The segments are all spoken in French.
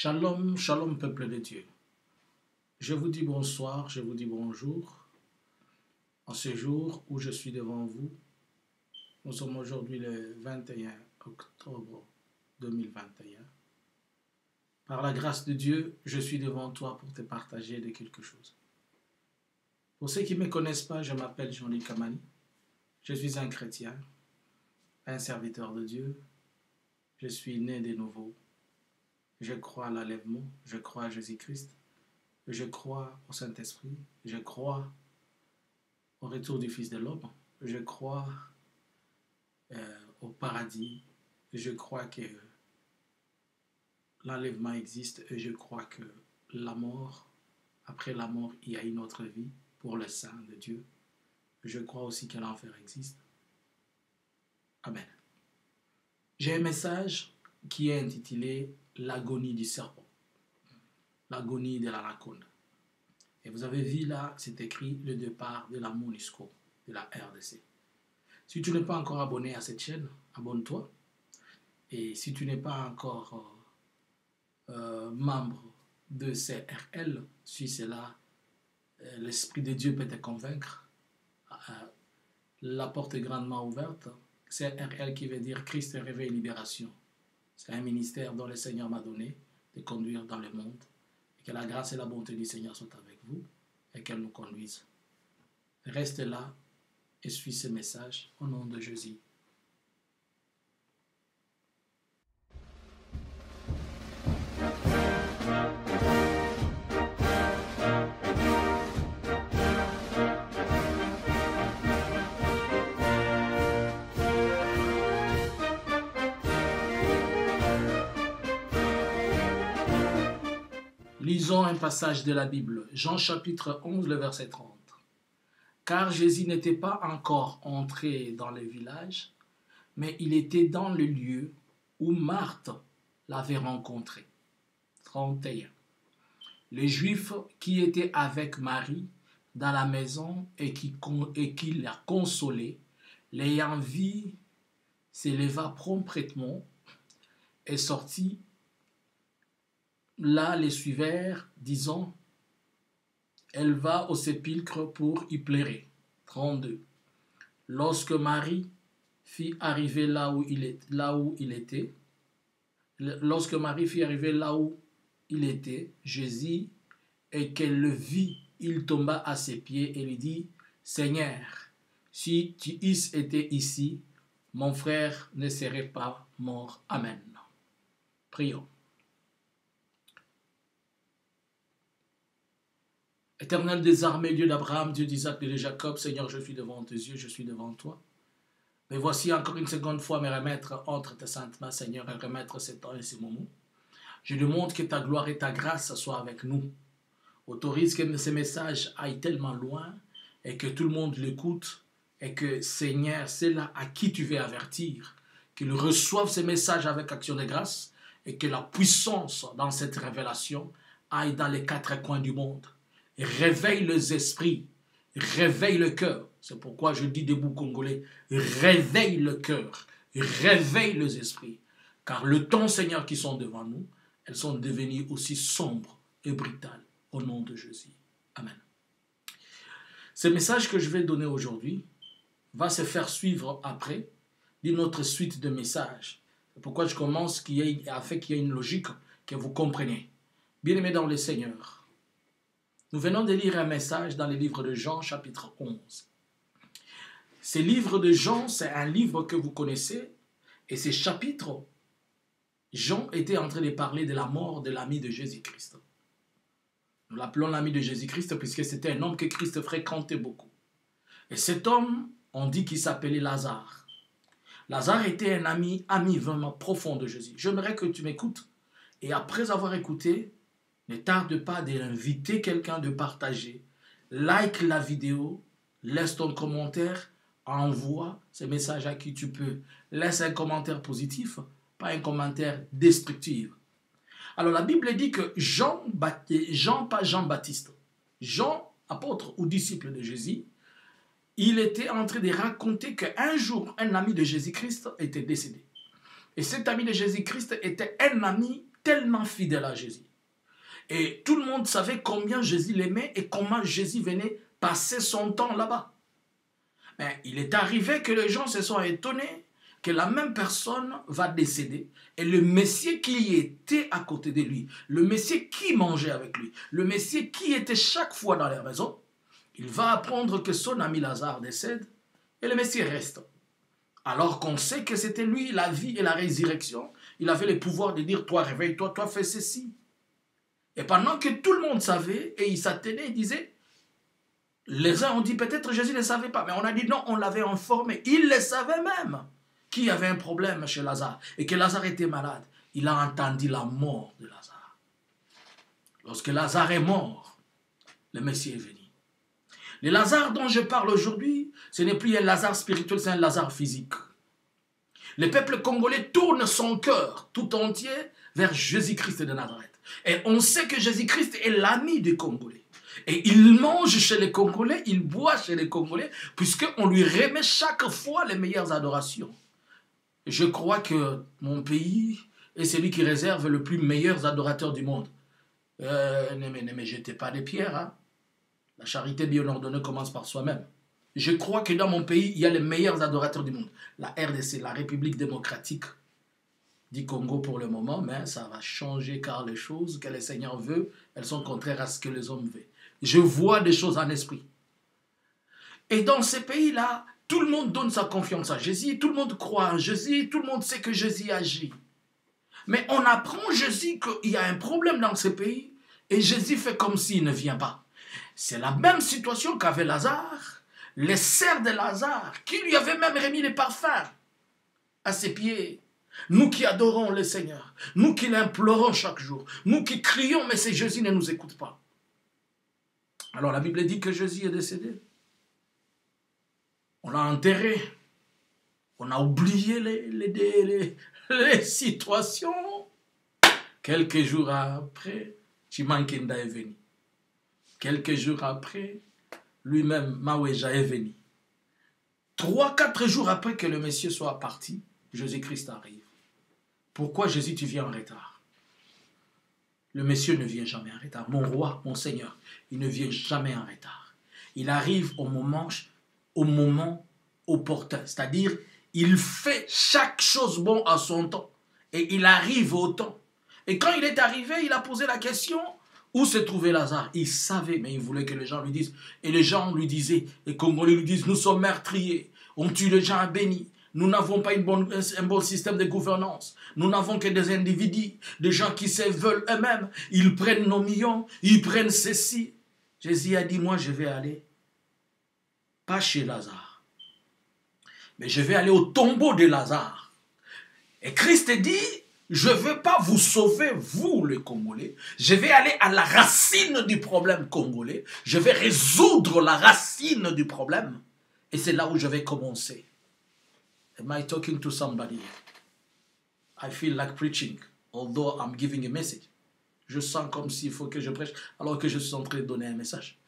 Shalom, shalom peuple de Dieu. Je vous dis bonsoir, je vous dis bonjour. En ce jour où je suis devant vous, nous sommes aujourd'hui le 21 octobre 2021. Par la grâce de Dieu, je suis devant toi pour te partager de quelque chose. Pour ceux qui ne me connaissent pas, je m'appelle Jean-Luc Kamani. Je suis un chrétien, un serviteur de Dieu. Je suis né de nouveau. Je crois à l'enlèvement, je crois à Jésus-Christ, je crois au Saint-Esprit, je crois au retour du Fils de l'homme, je crois au paradis, je crois que l'enlèvement existe et je crois que la mort, après la mort, il y a une autre vie pour les saints de Dieu. Je crois aussi que l'enfer existe. Amen. J'ai un message qui est intitulé « L'agonie du serpent », l'agonie de l'anaconde. Et vous avez vu là, c'est écrit le départ de la MONUSCO, de la RDC. Si tu n'es pas encore abonné à cette chaîne, abonne-toi. Et si tu n'es pas encore membre de CRL, suis cela, l'Esprit de Dieu peut te convaincre. La porte est grandement ouverte. CRL qui veut dire Christ Réveil Libération. C'est un ministère dont le Seigneur m'a donné de conduire dans le monde. Et que la grâce et la bonté du Seigneur soient avec vous et qu'elle nous conduise. Reste là et suis ce message au nom de Jésus. Lisons un passage de la Bible, Jean chapitre 11, le verset 30. Car Jésus n'était pas encore entré dans le village, mais il était dans le lieu où Marthe l'avait rencontré. 31. Les Juifs qui étaient avec Marie dans la maison et qui la consolaient, l'ayant vue, s'éleva promptement et sortit. Là, les suivèrent, disant, elle va au sépulcre pour y pleurer. 32. Lorsque Marie fit arriver là où il était, Jésus, et qu'elle le vit, il tomba à ses pieds et lui dit, Seigneur, si tu eusses été ici, mon frère ne serait pas mort. Amen. Prions. Éternel des armées, Dieu d'Abraham, Dieu d'Isaac et de Jacob, Seigneur, je suis devant tes yeux, je suis devant toi. Mais voici encore une seconde fois me remettre entre tes saintes mains, Seigneur, et remettre ces temps et ces moments. Je demande que ta gloire et ta grâce soient avec nous. Autorise que ces messages aillent tellement loin et que tout le monde l'écoute et que, Seigneur, c'est là à qui tu veux avertir, qu'ils reçoivent ces messages avec action de grâce et que la puissance dans cette révélation aille dans les quatre coins du monde. Réveille les esprits, réveille le cœur. C'est pourquoi je dis debout congolais, réveille le cœur, réveille les esprits. Car le temps, Seigneur, qui sont devant nous, elles sont devenues aussi sombres et brutales. Au nom de Jésus. Amen. Ce message que je vais donner aujourd'hui va se faire suivre après d'une autre suite de messages. C'est pourquoi je commence afin qu'il y ait une logique que vous compreniez. Bien-aimés dans le Seigneur, nous venons de lire un message dans le livre de Jean, chapitre 11. Ce livre de Jean, c'est un livre que vous connaissez, et ces chapitres, Jean était en train de parler de la mort de l'ami de Jésus-Christ. Nous l'appelons l'ami de Jésus-Christ puisque c'était un homme que Christ fréquentait beaucoup. Et cet homme, on dit qu'il s'appelait Lazare. Lazare était un ami vraiment profond de Jésus. J'aimerais que tu m'écoutes, et après avoir écouté, ne tarde pas d'inviter quelqu'un de partager. Like la vidéo, laisse ton commentaire, envoie ce message à qui tu peux. Laisse un commentaire positif, pas un commentaire destructif. Alors la Bible dit que Jean, pas Jean-Baptiste, Jean, apôtre ou disciple de Jésus, il était en train de raconter qu'un jour, un ami de Jésus-Christ était décédé. Et cet ami de Jésus-Christ était un ami tellement fidèle à Jésus. Et tout le monde savait combien Jésus l'aimait et comment Jésus venait passer son temps là-bas. Mais il est arrivé que les gens se sont étonnés que la même personne va décéder et le Messie qui était à côté de lui, le Messie qui mangeait avec lui, le Messie qui était chaque fois dans la maison, il va apprendre que son ami Lazare décède et le Messie reste. Alors qu'on sait que c'était lui la vie et la résurrection, il avait le pouvoir de dire, toi réveille-toi, toi fais ceci. Et pendant que tout le monde savait, et il s'attenait, il disait, les uns ont dit peut-être Jésus ne savait pas, mais on a dit non, on l'avait informé. Il le savait même qu'il y avait un problème chez Lazare et que Lazare était malade. Il a entendu la mort de Lazare. Lorsque Lazare est mort, le Messie est venu. Le Lazare dont je parle aujourd'hui, ce n'est plus un Lazare spirituel, c'est un Lazare physique. Le peuple congolais tourne son cœur tout entier vers Jésus-Christ de Nazareth. Et on sait que Jésus-Christ est l'ami des Congolais. Et il mange chez les Congolais, il boit chez les Congolais, puisqu'on lui remet chaque fois les meilleures adorations. Je crois que mon pays est celui qui réserve le plus meilleurs adorateurs du monde. Ne me jetez pas des pierres. Hein. La charité bien ordonnée commence par soi-même. Je crois que dans mon pays, il y a les meilleurs adorateurs du monde. La RDC, la République démocratique du Congo pour le moment, mais ça va changer car les choses que le Seigneur veut, elles sont contraires à ce que les hommes veulent. Je vois des choses en esprit. Et dans ces pays-là, tout le monde donne sa confiance à Jésus, tout le monde croit en Jésus, tout le monde sait que Jésus agit. Mais on apprend Jésus qu'il y a un problème dans ces pays et Jésus fait comme s'il ne vient pas. C'est la même situation qu'avait Lazare, les sœurs de Lazare, qui lui avaient même remis les parfums à ses pieds. Nous qui adorons le Seigneur, nous qui l'implorons chaque jour, nous qui crions, mais c'est Jésus ne nous écoute pas. Alors la Bible dit que Jésus est décédé. On l'a enterré. On a oublié les situations. Quelques jours après, Chimankenda est venu. Quelques jours après, lui-même, Maweja est venu. 3-4 jours après que le Messie soit parti, Jésus-Christ arrive. Pourquoi Jésus, tu viens en retard? Le Messie ne vient jamais en retard. Mon roi, mon Seigneur, il ne vient jamais en retard. Il arrive au moment opportun. C'est-à-dire, il fait chaque chose bon à son temps. Et il arrive au temps. Et quand il est arrivé, il a posé la question, où se trouvait Lazare? Il savait, mais il voulait que les gens lui disent. Et les gens lui disaient, les Congolais lui disent, nous sommes meurtriers, on tue les gens à Béni. Nous n'avons pas un bon système de gouvernance. Nous n'avons que des individus, des gens qui se veulent eux-mêmes. Ils prennent nos millions, ils prennent ceci. Jésus a dit, moi je vais aller, pas chez Lazare, mais je vais aller au tombeau de Lazare. Et Christ dit, je ne veux pas vous sauver, vous les Congolais. Je vais aller à la racine du problème congolais. Je vais résoudre la racine du problème. Et c'est là où je vais commencer. Am I talking to somebody? I feel like preaching, although I'm giving a message. Je sens comme s'il faut que je prêche, alors que je suis en train de donner un message.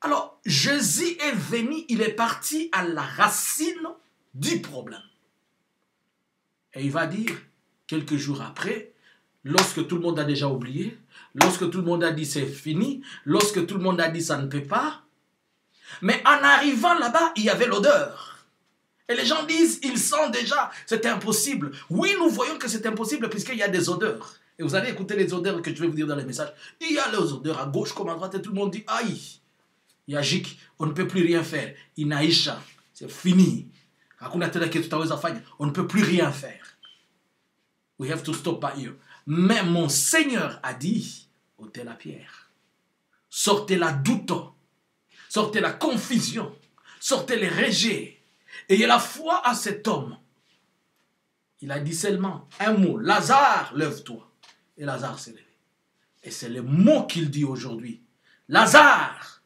Alors, Jésus est venu, il est parti à la racine du problème. Et il va dire, quelques jours après, lorsque tout le monde a déjà oublié, lorsque tout le monde a dit c'est fini, lorsque tout le monde a dit ça ne peut pas, mais en arrivant là-bas, il y avait l'odeur. Et les gens disent, ils sentent déjà, c'est impossible. Oui, nous voyons que c'est impossible puisqu'il y a des odeurs. Et vous allez écouter les odeurs que je vais vous dire dans les messages. Il y a les odeurs à gauche comme à droite et tout le monde dit, aïe, il y a Jik, on ne peut plus rien faire. Inaisha, c'est fini. On ne peut plus rien faire. We have to stop by here. Mais mon Seigneur a dit, ôtez la pierre. Sortez la doute. Sortez la confusion. Sortez les rejets. Ayez la foi à cet homme. Il a dit seulement un mot. Lazare, lève-toi. Et Lazare s'est levé. Et c'est le mot qu'il dit aujourd'hui. Lazare,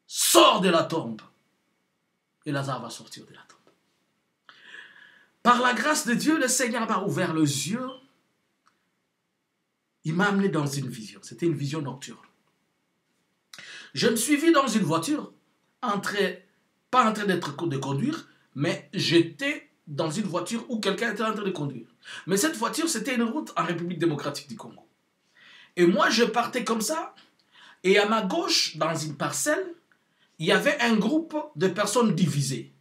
sors de la tombe. Et Lazare va sortir de la tombe. Par la grâce de Dieu, le Seigneur m'a ouvert les yeux. Il m'a amené dans une vision. C'était une vision nocturne. Je me suis vu dans une voiture, pas en train de conduire, mais j'étais dans une voiture où quelqu'un était en train de conduire. Mais cette voiture, c'était une route en République démocratique du Congo. Et moi, je partais comme ça. Et à ma gauche, dans une parcelle, il y avait un groupe de personnes divisées.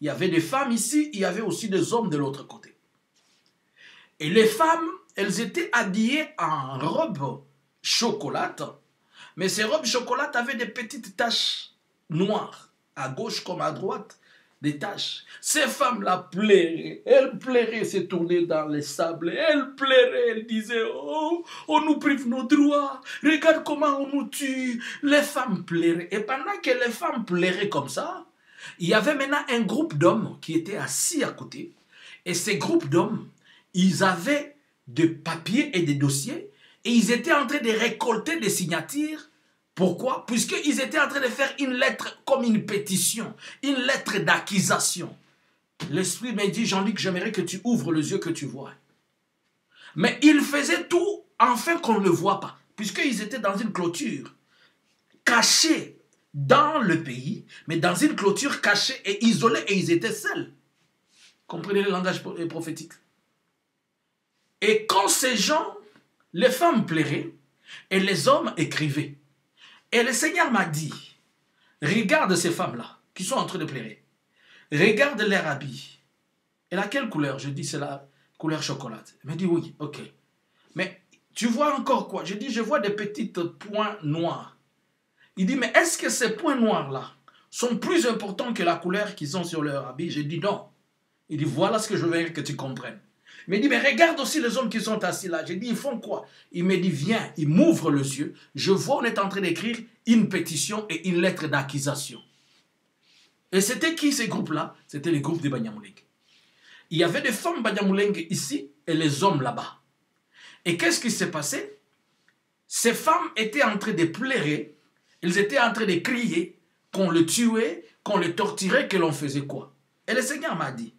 Il y avait des femmes ici, il y avait aussi des hommes de l'autre côté. Et les femmes, elles étaient habillées en robes chocolate. Mais ces robes chocolate avaient des petites taches noires, à gauche comme à droite. Des tâches. Ces femmes-là pleuraient. Elles pleuraient, se tournaient dans les sables. Elles pleuraient, elles disaient, oh, on nous prive nos droits. Regarde comment on nous tue. Les femmes pleuraient. Et pendant que les femmes pleuraient comme ça, il y avait maintenant un groupe d'hommes qui était assis à côté. Et ces groupes d'hommes, ils avaient des papiers et des dossiers. Et ils étaient en train de récolter des signatures. Pourquoi? Puisqu'ils étaient en train de faire une lettre comme une pétition, une lettre d'accusation. L'Esprit m'a dit, Jean-Luc, j'aimerais que tu ouvres les yeux, que tu vois. Mais ils faisaient tout afin qu'on ne le voit pas, puisqu'ils étaient dans une clôture cachée dans le pays, mais dans une clôture cachée et isolée, et ils étaient seuls. Comprenez le langage prophétique. Et quand ces gens, les femmes pleuraient et les hommes écrivaient. Et le Seigneur m'a dit, regarde ces femmes-là qui sont en train de pleurer. Regarde leur habit. Elle a quelle couleur? Je dis, c'est la couleur chocolat. Il m'a dit, oui, ok. Mais tu vois encore quoi? Je dis, je vois des petits points noirs. Il dit, mais est-ce que ces points noirs-là sont plus importants que la couleur qu'ils ont sur leur habit? Je dis, non. Il dit, voilà ce que je veux que tu comprennes. Il me dit, mais regarde aussi les hommes qui sont assis là. J'ai dit, ils font quoi? Il me dit, viens, il m'ouvre les yeux. Je vois, on est en train d'écrire une pétition et une lettre d'accusation. Et c'était qui ces groupes-là? C'était les groupes des Banyamulenge. Il y avait des femmes Banyamulenge ici et les hommes là-bas. Et qu'est-ce qui s'est passé? Ces femmes étaient en train de pleurer. Elles étaient en train de crier qu'on le tuait, qu'on le torturait, que l'on faisait quoi? Et le Seigneur m'a dit,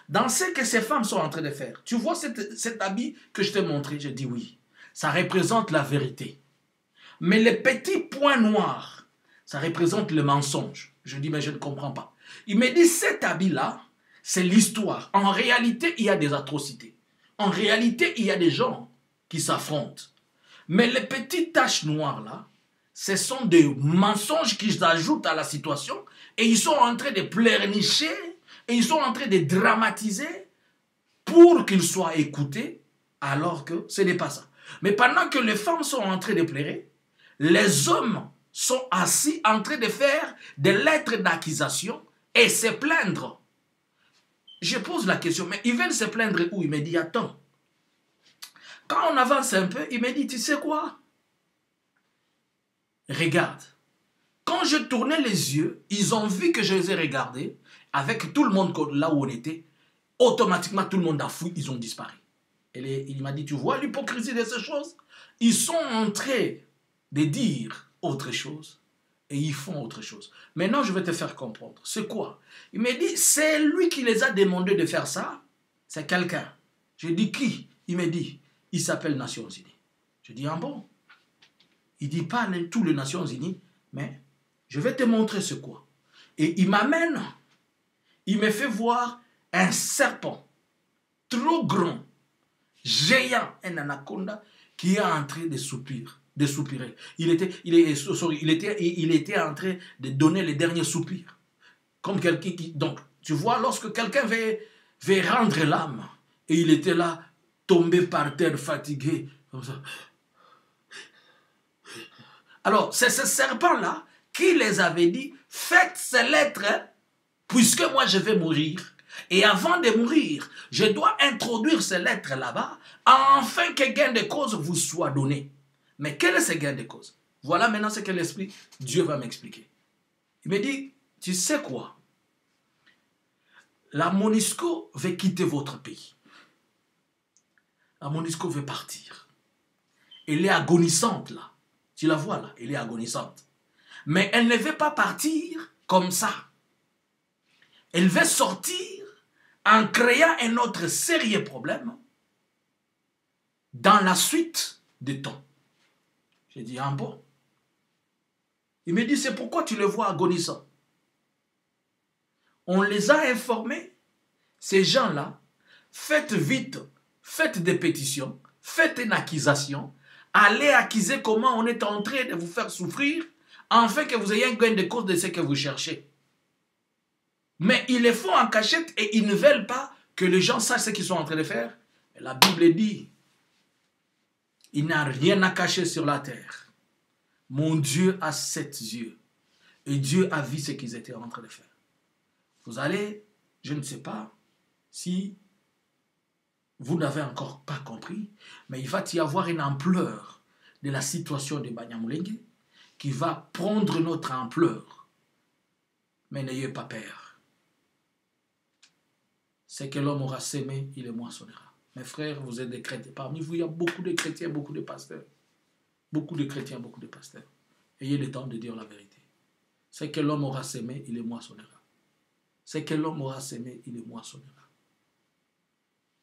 dans ce que ces femmes sont en train de faire, tu vois cet habit que je t'ai montré? J'ai dit oui, ça représente la vérité. Mais les petits points noirs, ça représente le mensonge. Je dis mais je ne comprends pas. Il me dit cet habit-là, c'est l'histoire. En réalité, il y a des atrocités. En réalité, il y a des gens qui s'affrontent. Mais les petites taches noires là, ce sont des mensonges qui s'ajoutent à la situation et ils sont en train de pleurnicher. Et ils sont en train de dramatiser pour qu'ils soient écoutés, alors que ce n'est pas ça. Mais pendant que les femmes sont en train de pleurer, les hommes sont assis en train de faire des lettres d'accusation et se plaindre. Je pose la question, mais ils veulent se plaindre où? Il me dit, attends. Quand on avance un peu, il me dit, tu sais quoi? Regarde. Quand je tournais les yeux, ils ont vu que je les ai regardés. Avec tout le monde là où on était, automatiquement tout le monde a fui, ils ont disparu. Et il m'a dit, tu vois l'hypocrisie de ces choses? Ils sont en train de dire autre chose et ils font autre chose. Maintenant, je vais te faire comprendre. C'est quoi? Il m'a dit, c'est lui qui les a demandé de faire ça. C'est quelqu'un. Je dis, qui? Il me dit, il s'appelle Nations Unies. Je dis, ah bon? Il dit pas tous les Nations Unies, mais je vais te montrer ce quoi. Et il m'amène. Il me fait voir un serpent trop grand, géant, un anaconda, qui est en train de soupirer. Il était en train de donner les derniers soupirs. Comme quelqu'un qui... Donc, tu vois, lorsque quelqu'un veut rendre l'âme, et il était là, tombé par terre, fatigué, comme ça. Alors, c'est ce serpent-là qui les avait dit, faites ces lettres, puisque moi je vais mourir, et avant de mourir, je dois introduire ces lettres là-bas, afin que gain de cause vous soit donné. Mais quel est ce gain de cause? Voilà maintenant ce que l'Esprit, Dieu va m'expliquer. Il me dit, tu sais quoi? La MONUSCO veut quitter votre pays. La MONUSCO veut partir. Elle est agonisante là. Tu la vois là, elle est agonisante. Mais elle ne veut pas partir comme ça. Elle veut sortir en créant un autre sérieux problème dans la suite des temps. J'ai dit, ah bon? Il me dit, c'est pourquoi tu le vois agonisant. On les a informés, ces gens-là, faites vite, faites des pétitions, faites une accusation, allez accuser comment on est en train de vous faire souffrir, afin que vous ayez un gain de cause de ce que vous cherchez. Mais ils le font en cachette et ils ne veulent pas que les gens sachent ce qu'ils sont en train de faire. Et la Bible dit, il n'a rien à cacher sur la terre. Mon Dieu a 7 yeux. Et Dieu a vu ce qu'ils étaient en train de faire. Vous allez, je ne sais pas si vous n'avez encore pas compris, mais il va y avoir une ampleur de la situation de Banyamulenge qui va prendre notre ampleur. Mais n'ayez pas peur. Ce que l'homme aura sémé, il le moissonnera. Mes frères, vous êtes des chrétiens. Parmi vous, il y a beaucoup de chrétiens, beaucoup de pasteurs. Beaucoup de chrétiens, beaucoup de pasteurs. Ayez le temps de dire la vérité. Ce que l'homme aura sémé, il le moissonnera. Ce que l'homme aura sémé, il le moissonnera.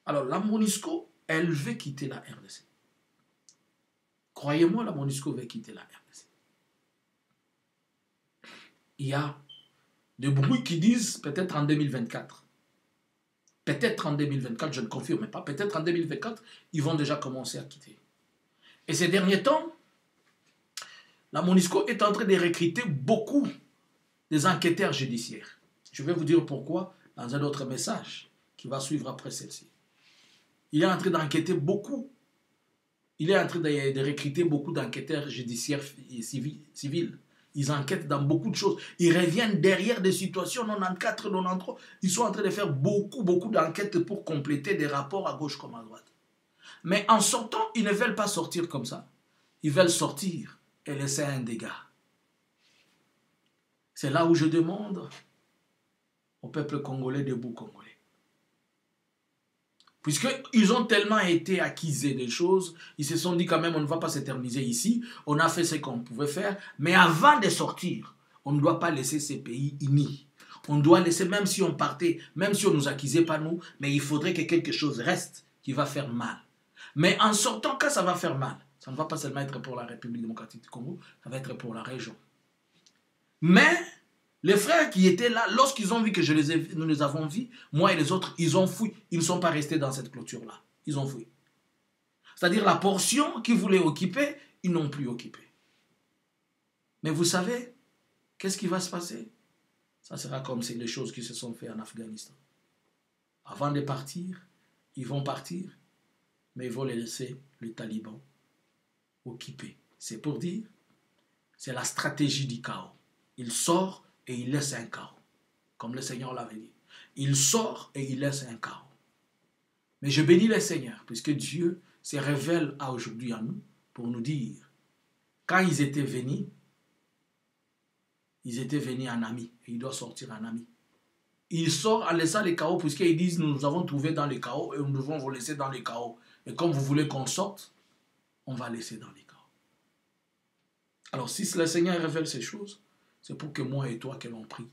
Alors, la MONUSCO, elle veut quitter la RDC. Croyez-moi, la MONUSCO veut quitter la RDC. Il y a des bruits qui disent peut-être en 2024. Peut-être en 2024, je ne confirme pas, peut-être en 2024, ils vont déjà commencer à quitter. Et ces derniers temps, la MONUSCO est en train de recruter beaucoup des enquêteurs judiciaires. Je vais vous dire pourquoi dans un autre message qui va suivre après celle-ci. Il est en train d'enquêter beaucoup. Il est en train de recruter beaucoup d'enquêteurs judiciaires civils. Ils enquêtent dans beaucoup de choses. Ils reviennent derrière des situations 94, 93. Ils sont en train de faire beaucoup d'enquêtes pour compléter des rapports à gauche comme à droite. Mais en sortant, ils ne veulent pas sortir comme ça. Ils veulent sortir et laisser un dégât. C'est là où je demande au peuple congolais, debout congolais. Puisqu'ils ont tellement été accusés des choses, ils se sont dit quand même on ne va pas s'éterniser ici, on a fait ce qu'on pouvait faire, mais avant de sortir, on ne doit pas laisser ces pays unis. On doit laisser, même si on partait, même si on ne nous accusait pas nous, mais il faudrait que quelque chose reste qui va faire mal. Mais en sortant, quand ça va faire mal, ça ne va pas seulement être pour la République démocratique du Congo, ça va être pour la région. Mais les frères qui étaient là, lorsqu'ils ont vu que nous les avons vus, moi et les autres, ils ont fui. Ils ne sont pas restés dans cette clôture-là. Ils ont fui. C'est-à-dire la portion qu'ils voulaient occuper, ils n'ont plus occupé. Mais vous savez, qu'est-ce qui va se passer? Ça sera comme c'est les choses qui se sont faites en Afghanistan. Avant de partir, ils vont partir, mais ils vont les laisser, les talibans, occuper. C'est pour dire, c'est la stratégie du chaos. Il sort et il laisse un chaos, comme le Seigneur l'avait dit. Il sort et il laisse un chaos. Mais je bénis le Seigneur, puisque Dieu se révèle aujourd'hui à nous pour nous dire, quand ils étaient venus en amis, et il doit sortir en ami. Il sort en laissant les chaos, puisqu'ils disent, nous avons trouvé dans les chaos et nous devons vous laisser dans les chaos. Et comme vous voulez qu'on sorte, on va laisser dans les chaos. Alors si le Seigneur révèle ces choses, c'est pour que moi et toi que l'on prie.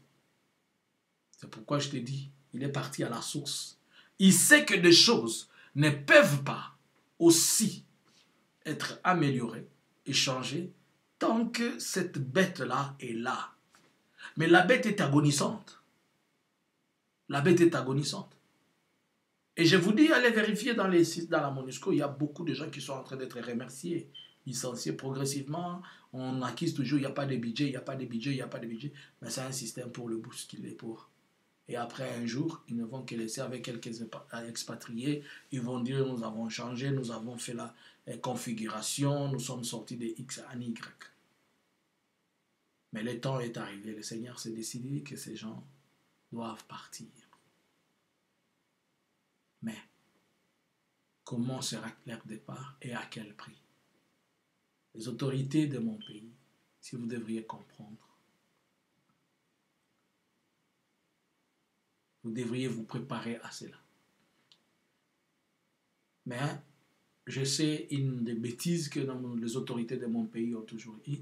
C'est pourquoi je te dis, il est parti à la source. Il sait que des choses ne peuvent pas aussi être améliorées et changées tant que cette bête-là est là. Mais la bête est agonisante. La bête est agonisante. Et je vous dis, allez vérifier dans la MONUSCO, il y a beaucoup de gens qui sont en train d'être remerciés, licenciés progressivement. On accuse toujours, il n'y a pas de budget, il n'y a pas de budget, il n'y a pas de budget. Mais c'est un système pour le bousculer, pour. Et après un jour, ils ne vont que laisser avec quelques expatriés. Ils vont dire, nous avons changé, nous avons fait la configuration, nous sommes sortis de X en Y. Mais le temps est arrivé, le Seigneur s'est décidé que ces gens doivent partir. Mais comment sera leur départ et à quel prix? Les autorités de mon pays, si vous devriez comprendre, vous devriez vous préparer à cela. Mais je sais une des bêtises que les autorités de mon pays ont toujours eu.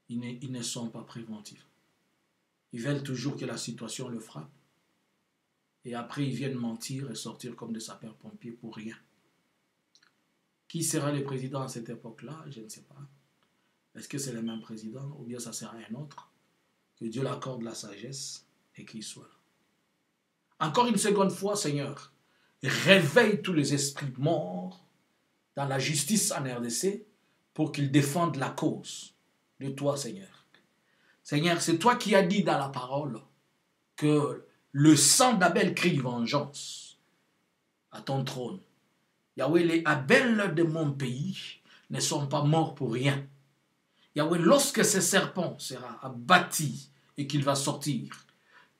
Ils ne sont pas préventifs. Ils veulent toujours que la situation le frappe. Et après, ils viennent mentir et sortir comme des sapeurs-pompiers pour rien. Qui sera le président à cette époque-là? Je ne sais pas. Est-ce que c'est le même président ou bien ça sera un autre? Que Dieu l'accorde la sagesse et qu'il soit là. Encore une seconde fois, Seigneur, réveille tous les esprits morts dans la justice en RDC pour qu'ils défendent la cause de toi, Seigneur. Seigneur, c'est toi qui as dit dans la parole que le sang d'Abel crie vengeance à ton trône. Yahweh, les Abel de mon pays ne sont pas morts pour rien. Yahweh, lorsque ce serpent sera abattu et qu'il va sortir,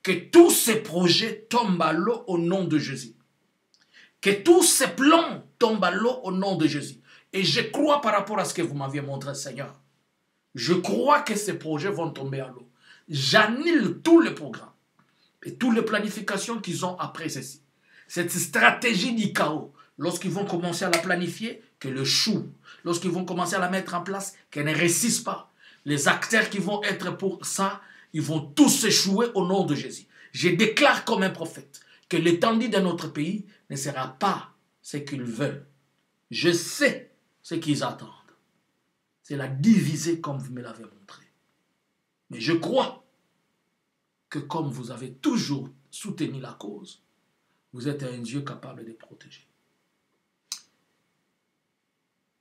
que tous ces projets tombent à l'eau au nom de Jésus. Que tous ces plans tombent à l'eau au nom de Jésus. Et je crois par rapport à ce que vous m'aviez montré, Seigneur. Je crois que ces projets vont tomber à l'eau. J'annule tous les programmes et toutes les planifications qu'ils ont après ceci. Cette stratégie du chaos, lorsqu'ils vont commencer à la planifier, qu'elle échoue. Lorsqu'ils vont commencer à la mettre en place, qu'elle ne réussisse pas. Les acteurs qui vont être pour ça, ils vont tous échouer au nom de Jésus. Je déclare comme un prophète que l'étendue de notre pays ne sera pas ce qu'ils veulent. Je sais ce qu'ils attendent. C'est la diviser comme vous me l'avez montré. Mais je crois que comme vous avez toujours soutenu la cause, vous êtes un Dieu capable de protéger.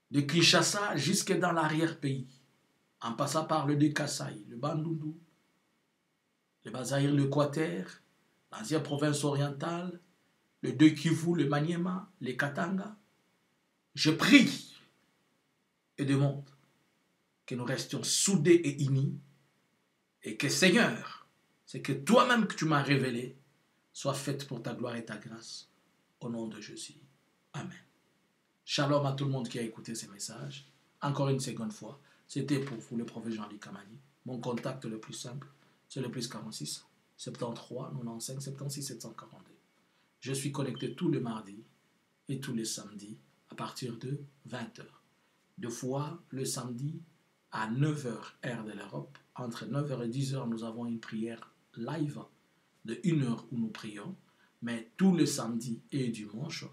De Kinshasa jusque dans l'arrière-pays, en passant par le Kasaï, le Bandundu, le Bazaïr, le Équateur, l'ancienne province orientale, le Kivu, le Maniema, le Katanga. Je prie et demande que nous restions soudés et unis et que Seigneur, c'est que toi-même que tu m'as révélé, soit fait pour ta gloire et ta grâce. Au nom de Jésus. Amen. Shalom à tout le monde qui a écouté ces messages. Encore une seconde fois, c'était pour vous le prophète Jean-Luc Kamani. Mon contact le plus simple, c'est le plus 46 73 95 76 742. Je suis connecté tous les mardis et tous les samedis à partir de 20h. Deux fois le samedi à 9h heure de l'Europe. Entre 9h et 10h, nous avons une prière live de 1 heure où nous prions. Mais tous les samedis et dimanches,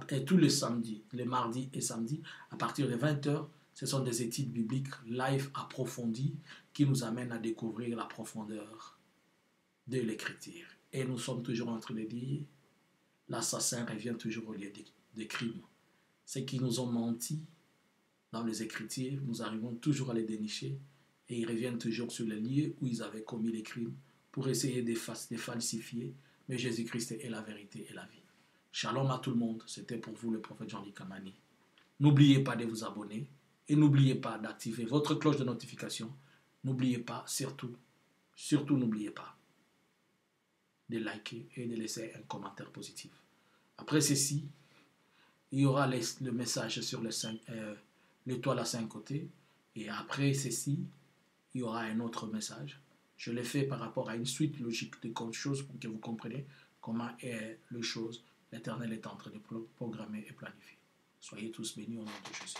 et tous les samedis, les mardis et samedis, à partir de 20h, ce sont des études bibliques live approfondies qui nous amènent à découvrir la profondeur de l'écriture. Et nous sommes toujours en train de dire, l'assassin revient toujours au lieu des crimes. Ceux qui nous ont menti dans les Écritures, nous arrivons toujours à les dénicher et ils reviennent toujours sur les lieux où ils avaient commis les crimes pour essayer de falsifier. Mais Jésus-Christ est la vérité et la vie. Shalom à tout le monde. C'était pour vous le prophète Jean-Luc Kamani. N'oubliez pas de vous abonner et n'oubliez pas d'activer votre cloche de notification. N'oubliez pas, surtout n'oubliez pas de liker et de laisser un commentaire positif. Après ceci, il y aura le message sur l'étoile à 5 côtés. Et après ceci, il y aura un autre message. Je l'ai fait par rapport à une suite logique de choses pour que vous compreniez comment est les choses. L'Éternel est en train de programmer et planifier. Soyez tous bénis au nom de Jésus.